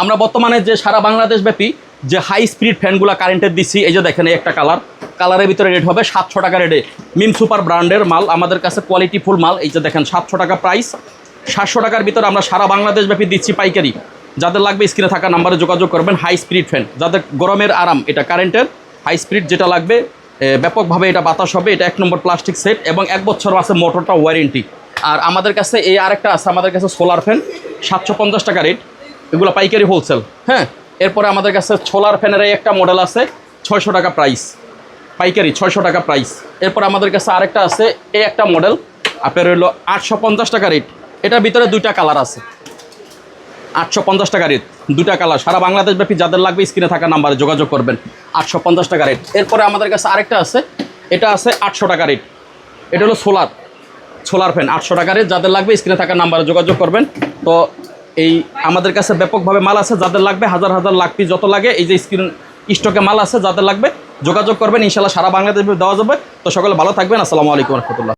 আমরা বর্তমানে যে সারা বাংলাদেশ ব্যাপী যে হাই স্পিড ফ্যানগুলো কারেন্টের দিচ্ছি, এই যে দেখেন এই একটা কালারের ভিতরে রেট হবে 700 টাকা রেটে। মিম সুপার ব্র্যান্ডের মাল, আমাদের কাছে কোয়ালিটি ফুল মাল। এই যে দেখেন 700 টাকা প্রাইস। 700 টাকার ভিতরে আমরা সারা বাংলাদেশ ব্যাপী দিচ্ছি পাইকারি। যাদের লাগবে স্ক্রিনে থাকা নাম্বারে যোগাযোগ করবেন। হাই স্পিড ফ্যান, যাদের গরমের আরাম, এটা কারেন্টের হাই স্পিড যেটা লাগবে, ব্যাপকভাবে এটা বাতাস হবে। এটা 1 নম্বর প্লাস্টিক সেট এবং 1 বছর আছে মোটরটা ওয়ারেন্টি। আর আমাদের কাছে এই আরেকটা আছে, আমাদের কাছে সোলার ফ্যান 750 টাকা রেট, এগুলো পাইকারি হোলসেল। হ্যাঁ, এরপরে আমাদের কাছে সোলার ফ্যানের এই একটা মডেল আছে 600 টাকা প্রাইস, পাইকারি 600 টাকা প্রাইস। এরপর আমাদের কাছে আরেকটা আছে এই একটা মডেল, আপনার হলো 850 টাকা রেট। এটার ভিতরে 2টা কালার আছে, 850 টাকা রেট, 2টা কালার। সারা বাংলাদেশ ব্যাপী যাদের লাগবে স্ক্রিনে থাকা নাম্বারে যোগাযোগ করবেন। 850 টাকা রেট। এরপরে আমাদের কাছে আরেকটা আছে, এটা আছে 800 টাকা রেট। এটা হলো সোলার ফ্যান, 800 টাকা রেট। যাদের লাগবে স্ক্রিনে থাকা নাম্বারে যোগাযোগ করবেন। তো এই আমাদের কাছে ব্যাপকভাবে মাল আছে, যাদের লাগবে হাজার লাখ পিস যত লাগে, এই যে স্ক্রিন স্টকে মাল আছে, যাদের লাগবে যোগাযোগ করবেন। ইনশাল্লাহ সারা বাংলাদেশে দেওয়া যাবে। তো সকলে ভালো থাকবেন। আসসালামু আলাইকুম রহমতুল্লাহ।